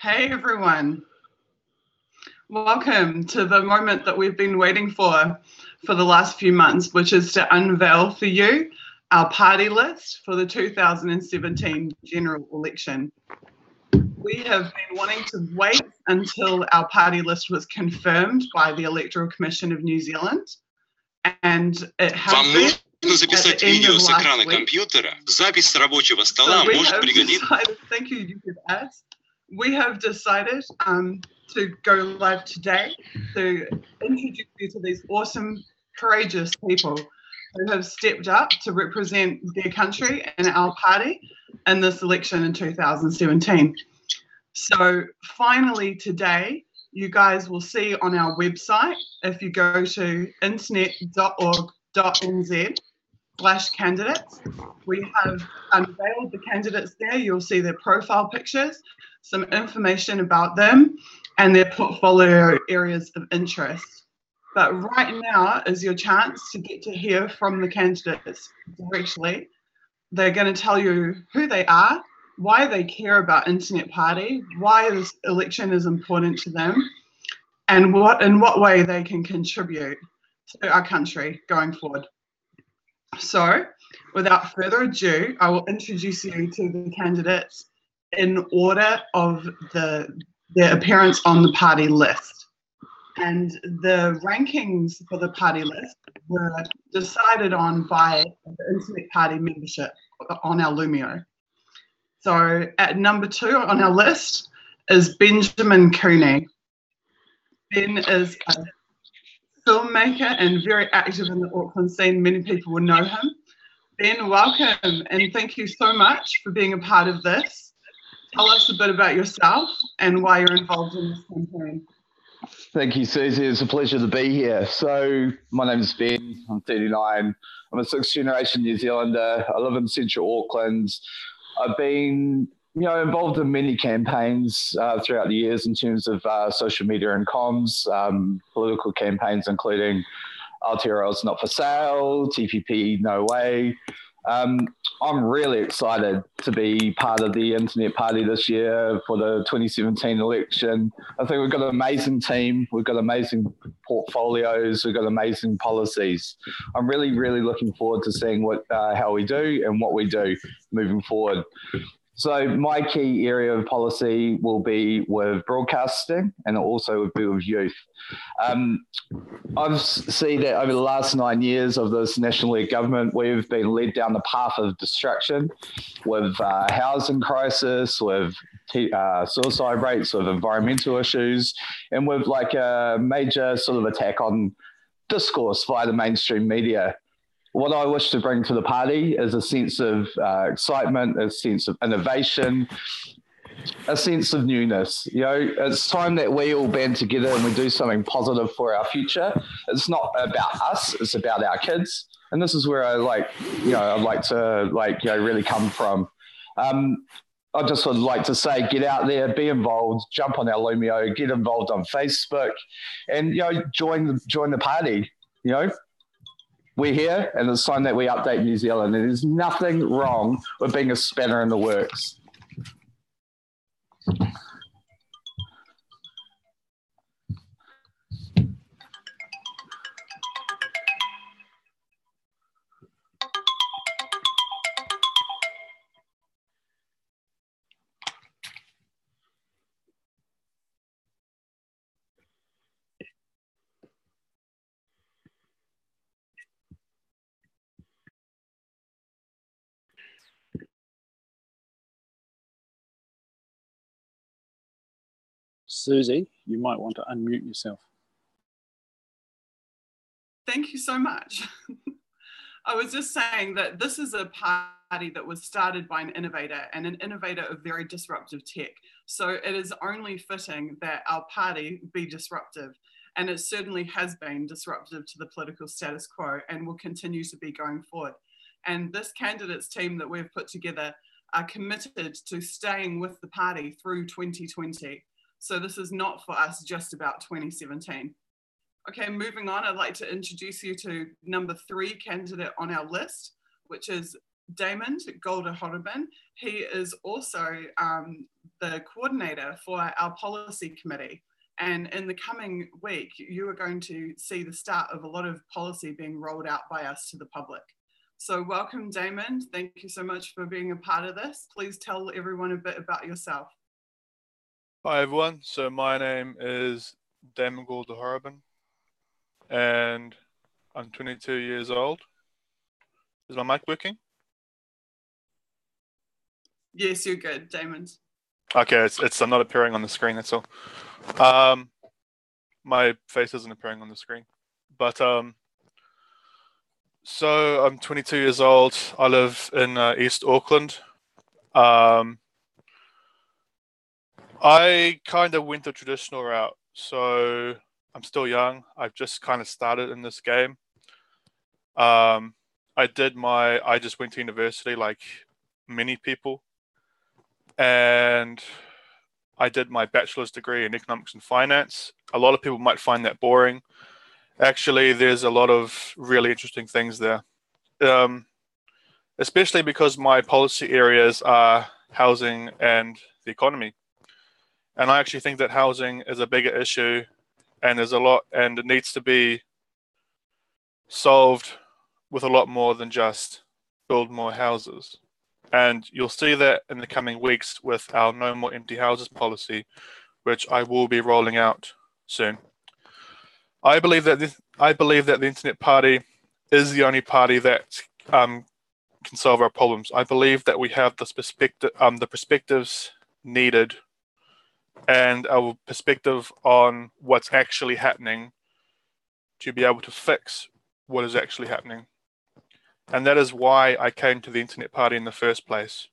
Hey everyone, welcome to the moment that we've been waiting for the last few months, which is to unveil for you our party list for the 2017 general election. We have been wanting to wait until our party list was confirmed by the Electoral Commission of New Zealand, and it has been. Нужно записать видео с экрана компьютера. Запись с рабочего стола может пригодиться. Thank you, YouTube. We have decided to go live today to introduce you to these awesome, courageous people who have stepped up to represent their country and our party in this election in 2017. So finally today, you guys will see on our website, if you go to internet.org.nz/candidates, we have unveiled the candidates there. You'll see their profile pictures, some information about them and their portfolio areas of interest. But right now is your chance to get to hear from the candidates directly. They're going to tell you who they are, why they care about Internet Party, why this election is important to them, and in what way they can contribute to our country going forward. So, without further ado, I will introduce you to the candidates in order of their appearance on the party list. And the rankings for the party list were decided on by the Internet Party membership on our Lumio. So at number 2 on our list is Benjamin Cooney. Ben is a filmmaker and very active in the Auckland scene. Many people will know him. Ben, welcome, and thank you so much for being a part of this. Tell us a bit about yourself and why you're involved in this campaign. Thank you, Susie. It's a pleasure to be here. So my name is Ben. I'm 39. I'm a 6th-generation New Zealander. I live in central Auckland. I've been involved in many campaigns throughout the years in terms of social media and comms, political campaigns, including Authorised not for sale, TPP no way. I'm really excited to be part of the Internet Party this year for the 2017 election. I think we've got an amazing team. We've got amazing portfolios. We've got amazing policies. I'm really, really looking forward to seeing how we do and what we do moving forward. So my key area of policy will be with broadcasting and also will be with youth. I've seen that over the last 9 years of this National League government, we've been led down the path of destruction with housing crisis, with suicide rates, with environmental issues, and with like a major sort of attack on discourse via the mainstream media. What I wish to bring to the party is a sense of excitement, a sense of innovation, a sense of newness. It's time that we all band together and we do something positive for our future. It's not about us, it's about our kids. And this is where I'd like to really come from. I just would like to say, get out there, be involved, jump on our Lumio, get involved on Facebook, and join the party. We're here, and it's time that we update New Zealand. And there's nothing wrong with being a spanner in the works. Susie, you might want to unmute yourself. Thank you so much. I was just saying that this is a party that was started by an innovator, and an innovator of very disruptive tech. So it is only fitting that our party be disruptive. And it certainly has been disruptive to the political status quo and will continue to be going forward. And this candidates team that we've put together are committed to staying with the party through 2020. So this is not for us just about 2017. Okay, moving on, I'd like to introduce you to number 3 candidate on our list, which is Damon Golda-Fatih. He is also the coordinator for our policy committee. And in the coming week, you are going to see the start of a lot of policy being rolled out by us to the public. So welcome, Damon. Thank you so much for being a part of this. Please tell everyone a bit about yourself. Hi, everyone. So my name is Damon Golda-Fatih, and I'm 22 years old. Is my mic working? Yes, you're good, Damon. Okay, it's I'm not appearing on the screen, that's all. My face isn't appearing on the screen. But so I'm 22 years old. I live in East Auckland. I kind of went the traditional route. So I'm still young. I've just kind of started in this game. I just went to university like many people. And I did my bachelor's degree in economics and finance. A lot of people might find that boring. Actually, there's a lot of really interesting things there, especially because my policy areas are housing and the economy. And I actually think that housing is a bigger issue, and it needs to be solved with a lot more than just build more houses. And you'll see that in the coming weeks with our No More Empty Houses policy, which I will be rolling out soon. I believe that the Internet Party is the only party that can solve our problems. I believe that we have the perspectives needed, and our perspective on what's actually happening to be able to fix what is actually happening. And that is why I came to the Internet Party in the first place.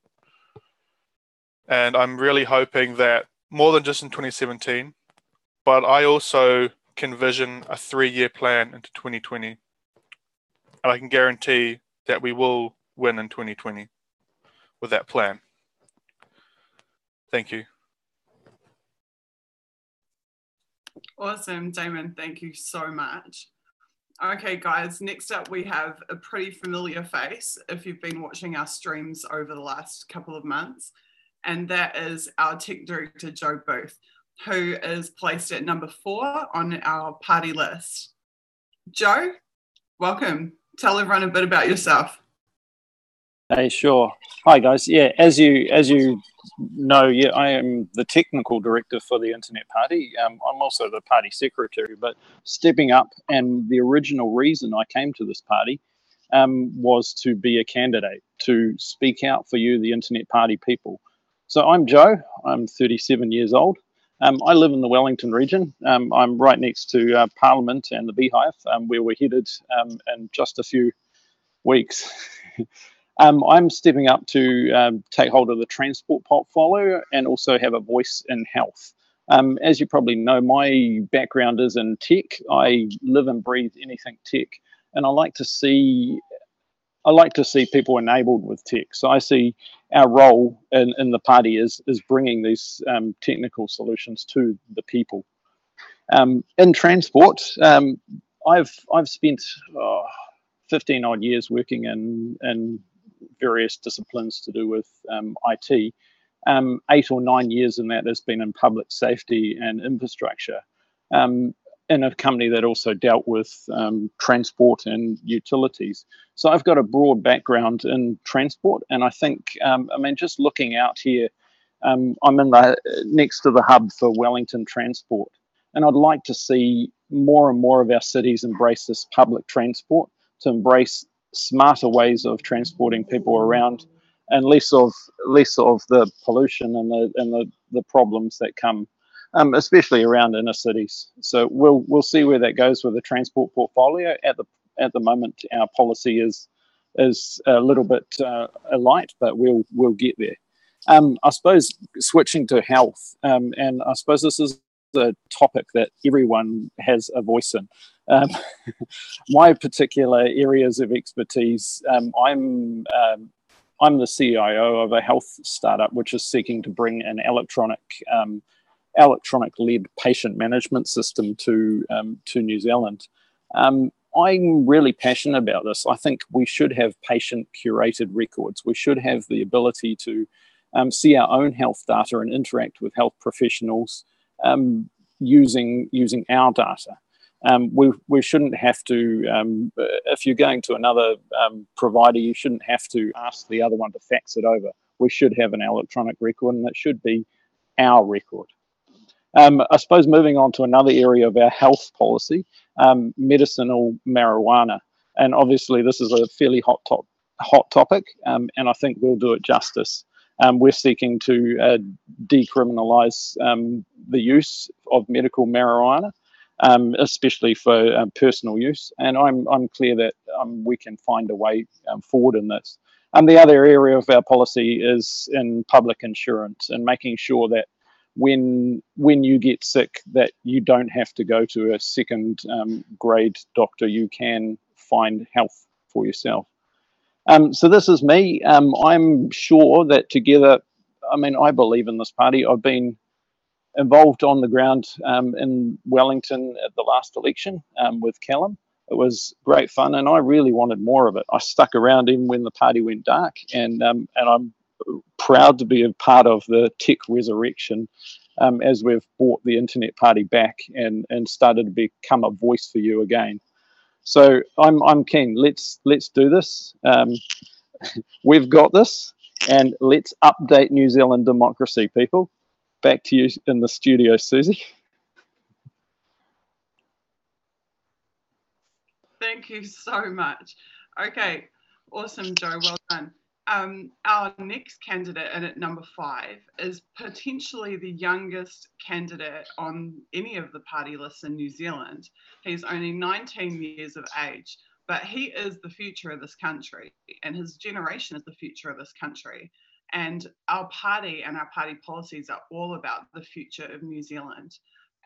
And I'm really hoping that more than just in 2017, but I also can vision a 3-year plan into 2020. And I can guarantee that we will win in 2020 with that plan. Thank you. Awesome, Damon. Thank you so much. Okay, guys, next up we have a pretty familiar face if you've been watching our streams over the last couple of months, and that is our Tech Director, Joe Booth, who is placed at number 4 on our party list. Joe, welcome. Tell everyone a bit about yourself. Hey, sure. Hi, guys. Yeah, as you know, yeah, I am the technical director for the Internet Party. I'm also the party secretary, but stepping up, and the original reason I came to this party was to be a candidate, to speak out for you, the Internet Party people. So I'm Joe. I'm 37 years old. I live in the Wellington region. I'm right next to Parliament and the Beehive, where we're headed in just a few weeks. I'm stepping up to take hold of the transport portfolio and also have a voice in health. As you probably know, my background is in tech. I live and breathe anything tech, and I like to see people enabled with tech. So I see our role in the party is bringing these technical solutions to the people. In transport, I've spent 15 odd years working in various disciplines to do with IT. 8 or 9 years in that has been in public safety and infrastructure, in a company that also dealt with transport and utilities. So I've got a broad background in transport, and I think, just looking out here, I'm in next to the hub for Wellington Transport, and I'd like to see more and more of our cities embrace this public transport, to embrace smarter ways of transporting people around, and less of the pollution and the problems that come, especially around inner cities. So we'll see where that goes with the transport portfolio. At the moment, our policy is a little bit light, but we'll get there. I suppose switching to health, and I suppose this is a topic that everyone has a voice in. My particular areas of expertise, I'm the CIO of a health startup which is seeking to bring an electronic-led patient management system to New Zealand. I'm really passionate about this. I think we should have patient-curated records. We should have the ability to see our own health data and interact with health professionals using our data. We shouldn't have to, if you're going to another provider, you shouldn't have to ask the other one to fax it over. We should have an electronic record, and it should be our record. I suppose moving on to another area of our health policy, medicinal marijuana. And obviously this is a fairly hot topic, and I think we'll do it justice. We're seeking to decriminalise the use of medical marijuana, especially for personal use. And I'm clear that we can find a way forward in this. The other area of our policy is in public insurance and making sure that when you get sick, that you don't have to go to a second grade doctor. You can find help for yourself. So this is me. I'm sure that together, I believe in this party. I've been involved on the ground in Wellington at the last election with Callum. It was great fun, and I really wanted more of it. I stuck around even when the party went dark, and I'm proud to be a part of the tech resurrection as we've brought the Internet Party back and started to become a voice for you again. So I'm keen. Let's do this. We've got this, and let's update New Zealand democracy, people. Back to you in the studio, Susie. Thank you so much. Okay, awesome, Joe. Well done. Our next candidate at number 5 is potentially the youngest candidate on any of the party lists in New Zealand. He's only 19 years of age, but he is the future of this country, and his generation is the future of this country. And our party and our party policies are all about the future of New Zealand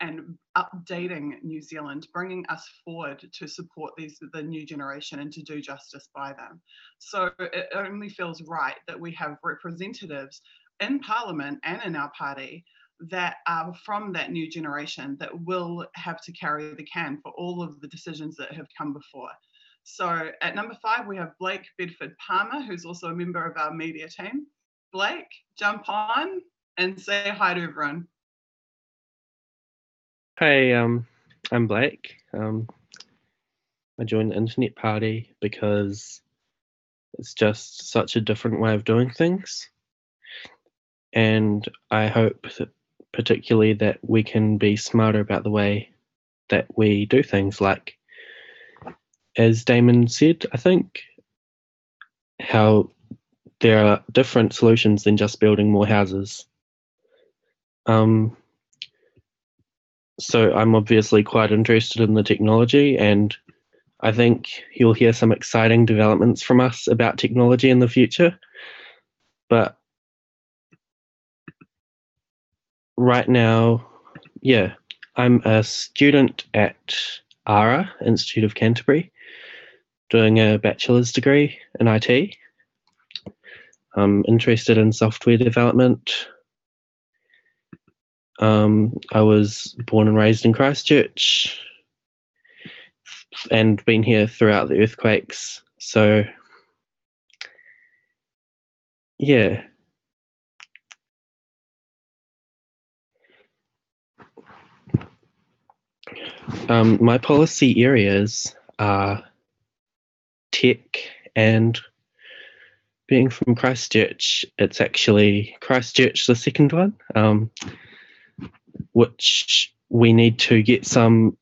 and updating New Zealand, bringing us forward to support the new generation and to do justice by them. So it only feels right that we have representatives in Parliament and in our party that are from that new generation that will have to carry the can for all of the decisions that have come before. So at number 5, we have Blake Bedford Palmer, who's also a member of our media team. Blake, jump on and say hi to everyone. Hey, I'm Blake. I joined the Internet Party because it's just such a different way of doing things. And I hope that particularly that we can be smarter about the way that we do things, like, as Damon said, I think, how there are different solutions than just building more houses. So I'm obviously quite interested in the technology, and I think you'll hear some exciting developments from us about technology in the future. But right now, yeah, I'm a student at ARA, Institute of Canterbury, doing a bachelor's degree in IT. I'm interested in software development. I was born and raised in Christchurch and been here throughout the earthquakes. So, yeah. My policy areas are tech, and being from Christchurch, it's actually Christchurch, the second one, which we need to get some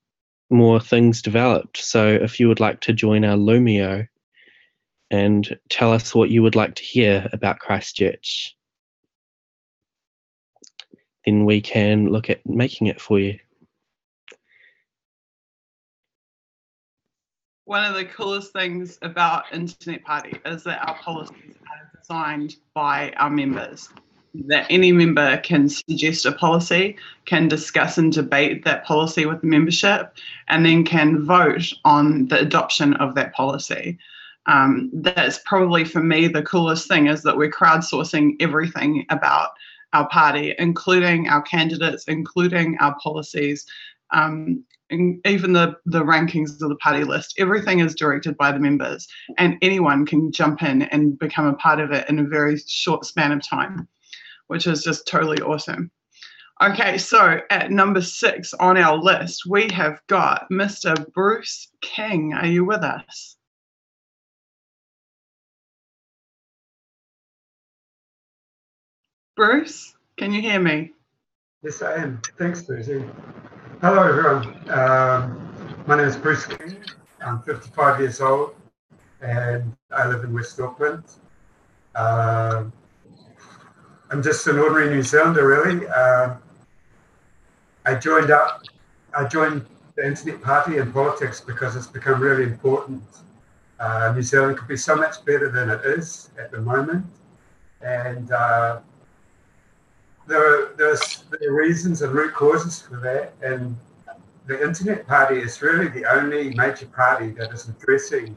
more things developed. So if you would like to join our Lumio and tell us what you would like to hear about Christchurch, then we can look at making it for you. One of the coolest things about Internet Party is that our policies are designed by our members. That any member can suggest a policy, can discuss and debate that policy with the membership, and then can vote on the adoption of that policy. That's probably, for me, the coolest thing, is that we're crowdsourcing everything about our party, including our candidates, including our policies, and even the rankings of the party list. Everything is directed by the members, and anyone can jump in and become a part of it in a very short span of time. which is just totally awesome. Okay, so at number 6 on our list, we have got Mr. Bruce King. Are you with us? Bruce, can you hear me? Yes, I am. Thanks, Susie. Hello, everyone. My name is Bruce King. I'm 55 years old, and I live in West Auckland. I'm just an ordinary New Zealander, really. I joined the Internet Party in politics because it's become really important. New Zealand could be so much better than it is at the moment, and there are reasons and root causes for that, and the Internet Party is really the only major party that is addressing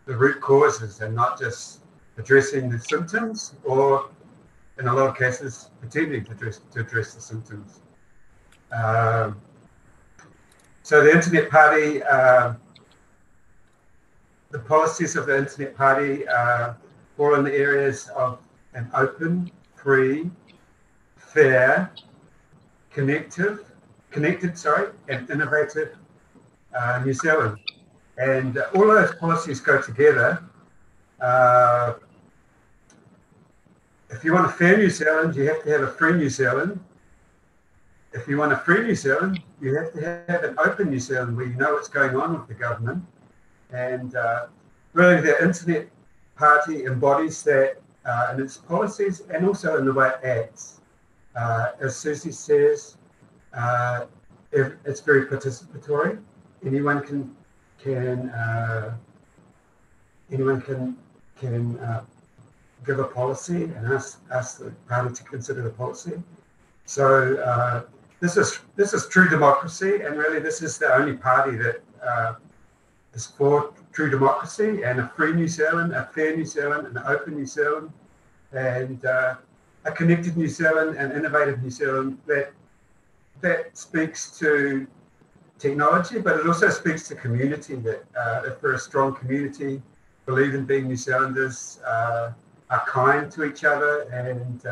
the root causes and not just addressing the symptoms, or in a lot of cases pretending to address the symptoms. So the Internet Party, the policies of the Internet Party fall in the areas of an open, free, fair, connected, and innovative New Zealand. And all those policies go together. If you want a fair New Zealand, you have to have a free New Zealand. If you want a free New Zealand, you have to have an open New Zealand where you know what's going on with the government. And really the Internet Party embodies that in its policies and also in the way it acts. As Susie says, it's very participatory. Anyone can give a policy and ask the party to consider the policy. So this is true democracy, and really this is the only party that is for true democracy and a free New Zealand, a fair New Zealand, an open New Zealand, and a connected New Zealand and innovative New Zealand that speaks to technology, but it also speaks to community, that if we're a strong community, believe in being New Zealanders, are kind to each other and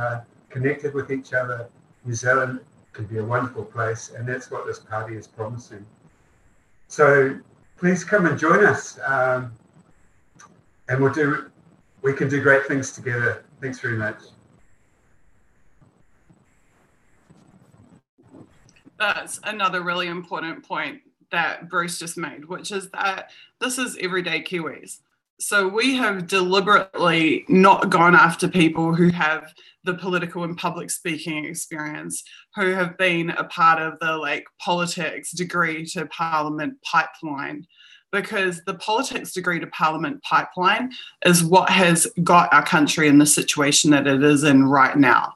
connected with each other, New Zealand can be a wonderful place, and that's what this party is promising. So please come and join us, and we can do great things together. Thanks very much. That's another really important point that Bruce just made, which is that this is everyday Kiwis. So we have deliberately not gone after people who have the political and public speaking experience, who have been a part of the politics degree to parliament pipeline, because the politics degree to parliament pipeline is what has got our country in the situation that it is in right now.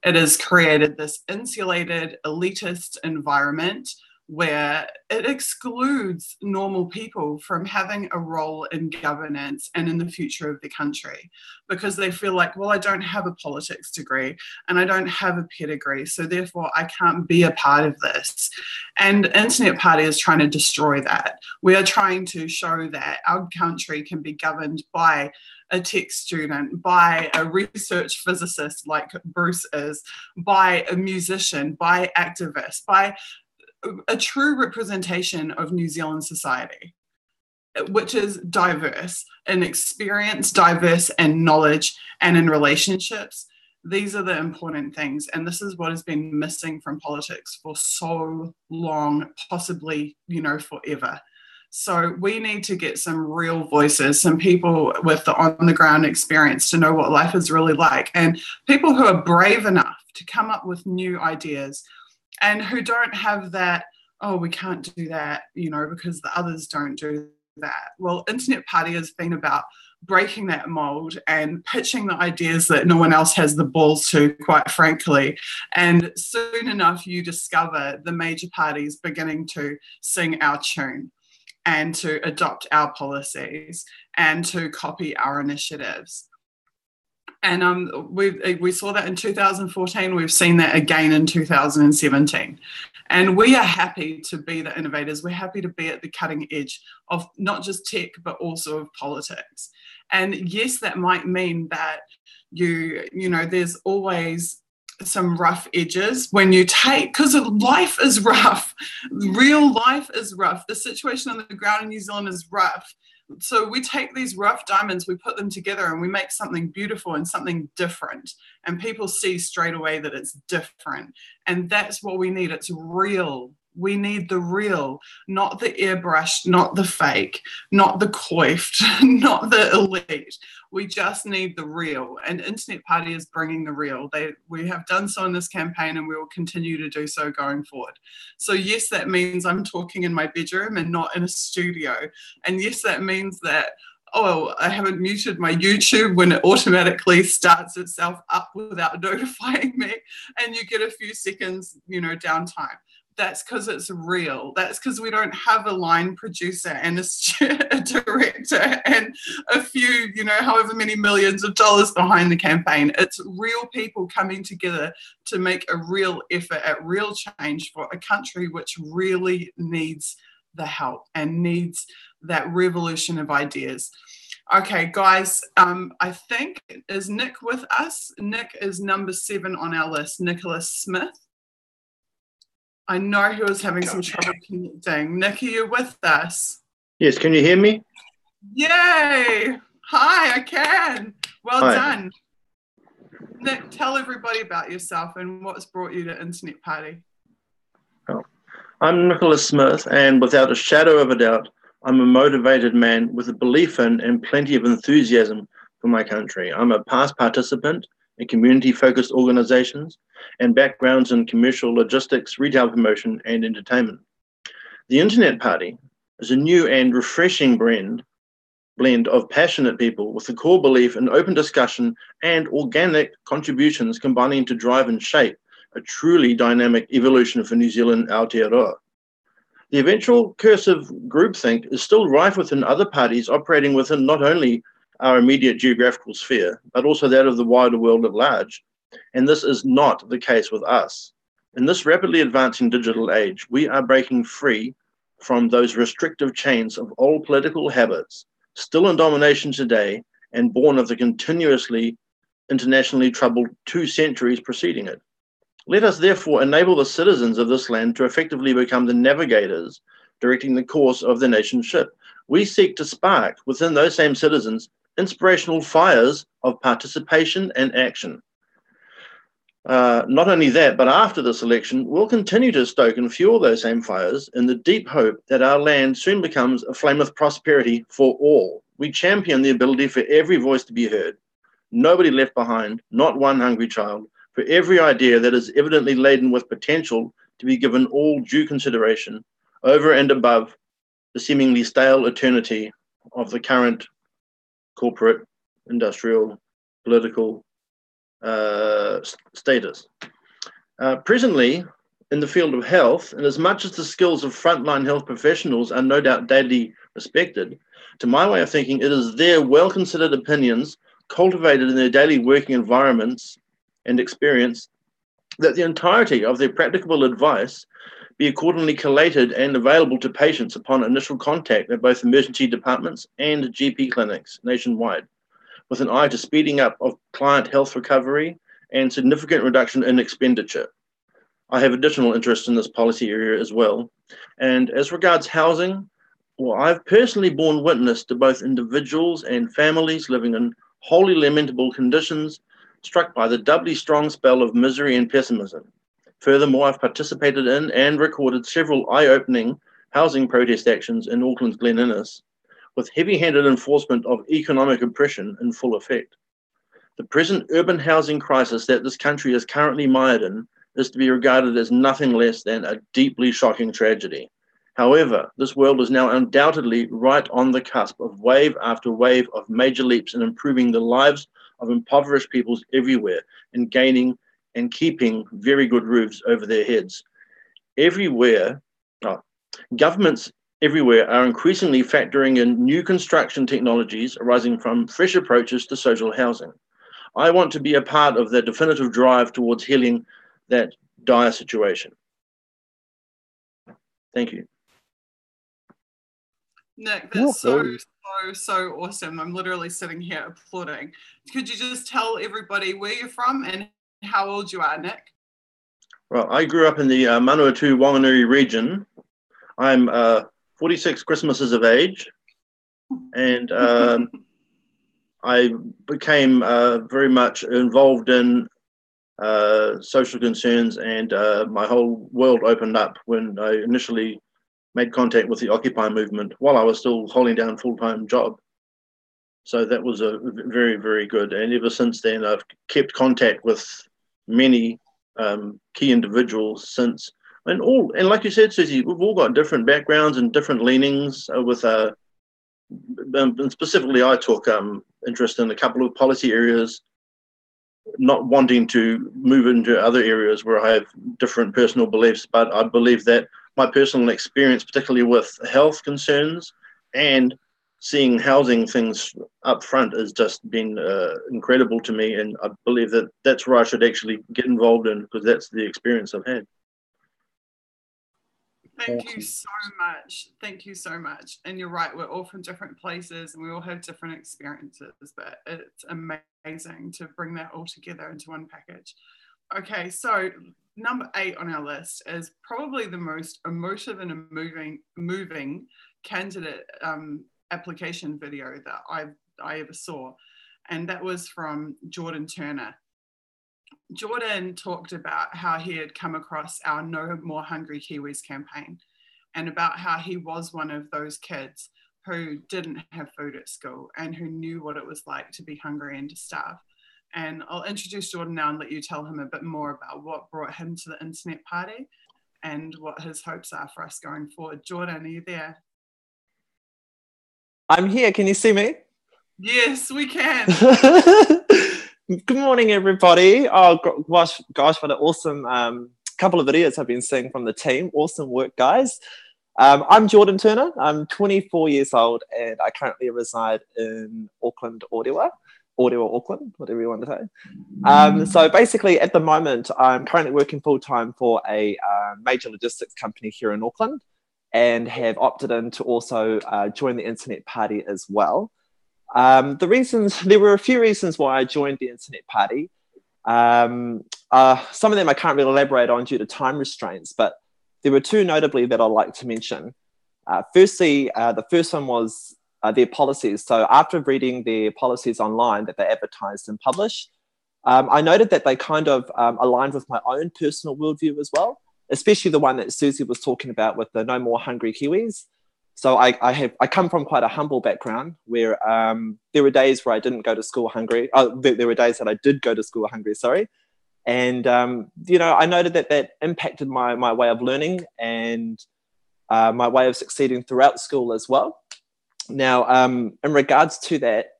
It has created this insulated, elitist environment where it excludes normal people from having a role in governance and in the future of the country, because they feel like, well, I don't have a politics degree and I don't have a pedigree, so therefore I can't be a part of this. And Internet Party is trying to destroy that. We are trying to show that our country can be governed by a tech student, by a research physicist like Bruce is, by a musician, by activists, by a true representation of New Zealand society, which is diverse in experience, diverse in knowledge, and in relationships. These are the important things, and this is what has been missing from politics for so long, possibly, forever. So we need to get some real voices, some people with the on-the-ground experience to know what life is really like, and people who are brave enough to come up with new ideas and who don't have that, oh, we can't do that, because the others don't do that. Well, Internet Party has been about breaking that mold and pitching the ideas that no one else has the balls to, quite frankly. And soon enough, you discover the major parties beginning to sing our tune and to adopt our policies and to copy our initiatives. And we saw that in 2014. We've seen that again in 2017. And we are happy to be the innovators. We're happy to be at the cutting edge of not just tech, but also of politics. And yes, that might mean that there's always some rough edges when you take, because life is rough. Real life is rough. The situation on the ground in New Zealand is rough. So we take these rough diamonds, we put them together and we make something beautiful and something different. And people see straight away that it's different. And that's what we need. It's real. We need the real, not the airbrushed, not the fake, not the coiffed, not the elite. We just need the real. And Internet Party is bringing the real. We have done so in this campaign and we will continue to do so going forward. So yes, that means I'm talking in my bedroom and not in a studio. And yes, that means that, oh, I haven't muted my YouTube when it automatically starts itself up without notifying me. And you get a few seconds, downtime. That's because it's real. That's because we don't have a line producer and a director and a few, however many millions of dollars behind the campaign. It's real people coming together to make a real effort at real change for a country which really needs the help and needs that revolution of ideas. Okay, guys, I think, is Nick with us? Nick is number 7 on our list, Nicholas Smith. I know he was having some trouble connecting. Nick, are you with us? Yes, can you hear me? Yay! Hi, I can. Well Hi. done. Nick, tell everybody about yourself and what's brought you to Internet Party. Oh. I'm Nicholas Smith, and without a shadow of a doubt, I'm a motivated man with a belief in and plenty of enthusiasm for my country. I'm a past participant in community-focused organizations and backgrounds in commercial logistics, retail promotion, and entertainment. The Internet Party is a new and refreshing blend of passionate people with a core belief in open discussion and organic contributions combining to drive and shape a truly dynamic evolution for New Zealand Aotearoa. The eventual curse of groupthink is still rife within other parties operating within not only our immediate geographical sphere, but also that of the wider world at large. And this is not the case with us. In this rapidly advancing digital age, we are breaking free from those restrictive chains of old political habits, still in domination today, and born of the continuously internationally troubled 2 centuries preceding it. Let us therefore enable the citizens of this land to effectively become the navigators directing the course of the nation's ship. We seek to spark within those same citizens inspirational fires of participation and action. Not only that, but after this election, we'll continue to stoke and fuel those same fires in the deep hope that our land soon becomes a flame of prosperity for all. We champion the ability for every voice to be heard, nobody left behind, not one hungry child, for every idea that is evidently laden with potential to be given all due consideration over and above the seemingly stale eternity of the current corporate, industrial, political status. Presently, in the field of health, and as much as the skills of frontline health professionals are no doubt daily respected, to my way of thinking, it is their well-considered opinions cultivated in their daily working environments and experience that the entirety of their practicable advice be accordingly collated and available to patients upon initial contact at both emergency departments and GP clinics nationwide, with an eye to speeding up of client health recovery and significant reduction in expenditure. I have additional interest in this policy area as well. And as regards housing, well, I've personally borne witness to both individuals and families living in wholly lamentable conditions, struck by the doubly strong spell of misery and pessimism. Furthermore, I've participated in and recorded several eye-opening housing protest actions in Auckland's Glen Innes, with heavy-handed enforcement of economic oppression in full effect. The present urban housing crisis that this country is currently mired in is to be regarded as nothing less than a deeply shocking tragedy. However, this world is now undoubtedly right on the cusp of wave after wave of major leaps in improving the lives of impoverished peoples everywhere and gaining and keeping very good roofs over their heads. Governments everywhere are increasingly factoring in new construction technologies arising from fresh approaches to social housing. I want to be a part of the definitive drive towards healing that dire situation. Thank you. Nick, that's so awesome. I'm literally sitting here applauding. Could you just tell everybody where you're from and how old you are, Nick. Well, I grew up in the Manawatu Wanganui region. I'm 46 Christmases of age, and I became very much involved in social concerns, and my whole world opened up when I initially made contact with the Occupy movement while I was still holding down a full-time job. So that was a very, very good. And ever since then, I've kept contact with many key individuals since. And like you said, Susie, we've all got different backgrounds and different leanings. And specifically, I took interest in a couple of policy areas, not wanting to move into other areas where I have different personal beliefs. But I believe that my personal experience, particularly with health concerns and seeing housing things up front, has just been incredible to me. And I believe that that's where I should actually get involved in, because that's the experience I've had. Thank you so much. Thank you so much. And you're right, we're all from different places and we all have different experiences, but it's amazing to bring that all together into one package. Okay, so number 8 on our list is probably the most emotive and moving candidate application video that I ever saw, and that was from Jordan Turner. Jordan talked about how he had come across our No More Hungry Kiwis campaign, and about how he was one of those kids who didn't have food at school and who knew what it was like to be hungry and to starve. And I'll introduce Jordan now and let you tell him a bit more about what brought him to the Internet Party and what his hopes are for us going forward. Jordan, are you there? I'm here. Can you see me? Yes, we can. Good morning, everybody. Oh, gosh, what an awesome couple of videos I've been seeing from the team. Awesome work, guys. I'm Jordan Turner. I'm 24 years old, and I currently reside in Auckland, Auckland, whatever you want to say. So basically, at the moment, I'm currently working full-time for a major logistics company here in Auckland, and have opted in to also join the Internet Party as well. There were a few reasons why I joined the Internet Party. Some of them I can't really elaborate on due to time restraints, but there were 2 notably that I'd like to mention. Firstly, the first one was their policies. So after reading their policies online that they advertised and published, I noted that they kind of aligned with my own personal worldview as well, especially the one that Susie was talking about with the No More Hungry Kiwis. So I come from quite a humble background where there were days where I didn't go to school hungry. There were days that I did go to school hungry, sorry. And, I noted that impacted my way of learning and my way of succeeding throughout school as well. Now, in regards to that,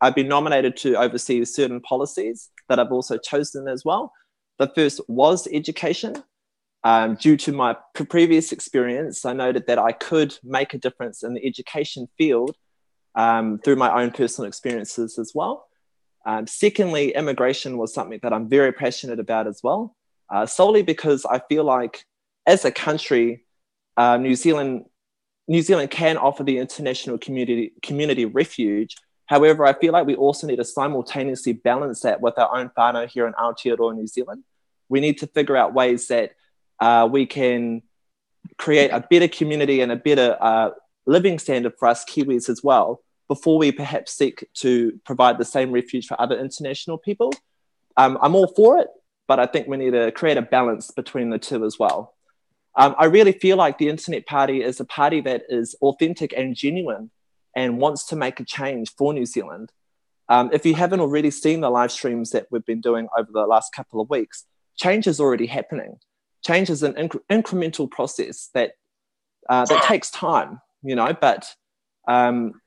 I've been nominated to oversee certain policies that I've also chosen as well. The first was education. Due to my previous experience, I noted that I could make a difference in the education field through my own personal experiences as well. Secondly, immigration was something that I'm very passionate about as well, solely because I feel like as a country, New Zealand can offer the international community refuge. However, I feel like we also need to simultaneously balance that with our own whānau here in Aotearoa, New Zealand. We need to figure out ways that we can create a better community and a better living standard for us Kiwis as well, before we perhaps seek to provide the same refuge for other international people. I'm all for it, but I think we need to create a balance between the two as well. I really feel like the Internet Party is a party that is authentic and genuine and wants to make a change for New Zealand. If you haven't already seen the live streams that we've been doing over the last couple of weeks, change is already happening. Change is an incremental process that takes time, but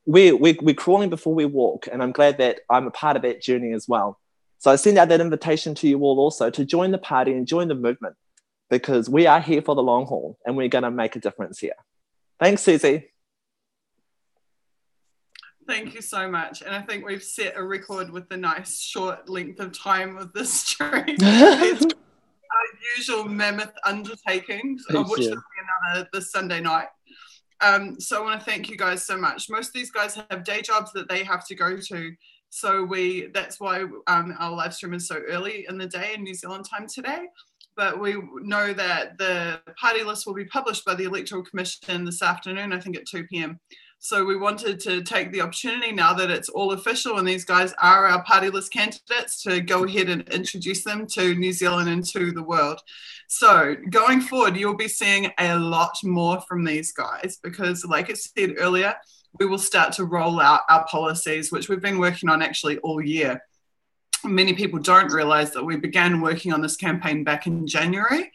we're crawling before we walk, and I'm glad that I'm a part of that journey as well. So I send out that invitation to you all also to join the party and join the movement, because we are here for the long haul and we're going to make a difference here. Thanks, Susie. Thank you so much. And I think we've set a record with the nice short length of time of this stream. It's our usual mammoth undertakings, of which there'll be another this Sunday night. So I want to thank you guys so much. Most of these guys have day jobs that they have to go to So that's why our live stream is so early in the day in New Zealand time today. But we know that the party list will be published by the Electoral Commission this afternoon, I think at 2 p.m. So we wanted to take the opportunity, now that it's all official and these guys are our party list candidates, to go ahead and introduce them to New Zealand and to the world. So going forward, you'll be seeing a lot more from these guys because, like I said earlier, we will start to roll out our policies, which we've been working on actually all year. Many people don't realise that we began working on this campaign back in January.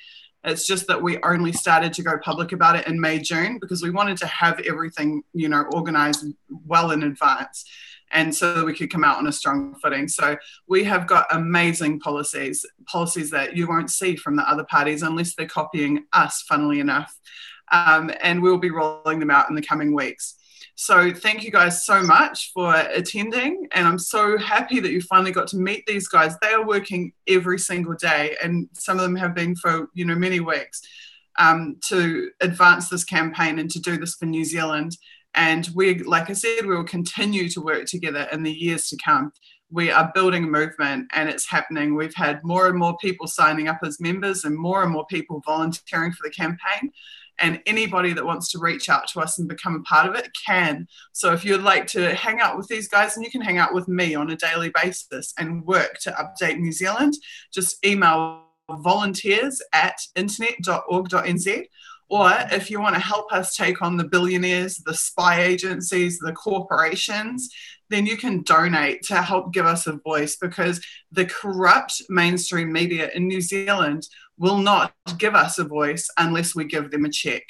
It's just that we only started to go public about it in May, June, because we wanted to have everything, organised well in advance, and so that we could come out on a strong footing. So we have got amazing policies that you won't see from the other parties unless they're copying us, funnily enough, and we'll be rolling them out in the coming weeks. So thank you guys so much for attending, and I'm so happy that you finally got to meet these guys. They are working every single day, and some of them have been for many weeks, to advance this campaign and to do this for New Zealand. And like I said, we will continue to work together in the years to come. We are building a movement and it's happening. We've had more and more people signing up as members and more people volunteering for the campaign. And anybody that wants to reach out to us and become a part of it can. So if you'd like to hang out with these guys, and you can hang out with me on a daily basis and work to update New Zealand, just email volunteers@internet.org.nz. Or if you want to help us take on the billionaires, the spy agencies, the corporations, then you can donate to help give us a voice, because the corrupt mainstream media in New Zealand will not give us a voice unless we give them a check.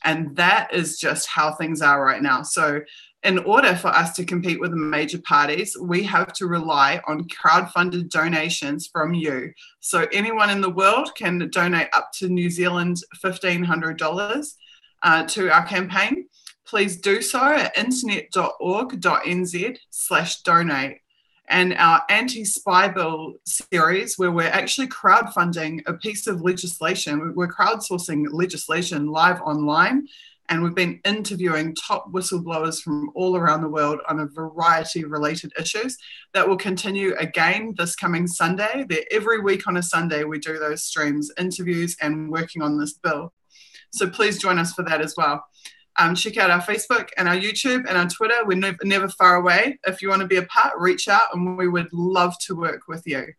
And that is just how things are right now. So in order for us to compete with the major parties, we have to rely on crowd-funded donations from you. So anyone in the world can donate up to New Zealand $1,500 to our campaign. Please do so at internet.org.nz/donate. And our anti-spy bill series, where we're actually crowdfunding a piece of legislation, we're crowdsourcing legislation live online, and we've been interviewing top whistleblowers from all around the world on a variety of related issues. That will continue again this coming Sunday. Every week on a Sunday, we do those streams, interviews, and working on this bill. So please join us for that as well. Check out our Facebook and our YouTube and our Twitter. We're never far away. If you want to be a part, reach out and we would love to work with you.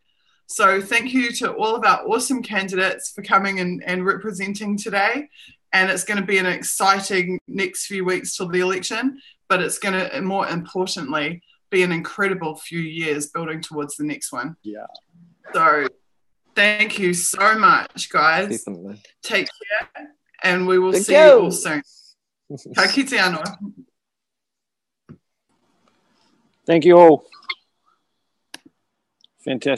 So thank you to all of our awesome candidates for coming and representing today. And it's going to be an exciting next few weeks till the election, but it's going to, more importantly, be an incredible few years building towards the next one. Yeah. So thank you so much, guys. Definitely. Take care, and we will see you all soon. Ka kite anō. Thank you all. Fantastic.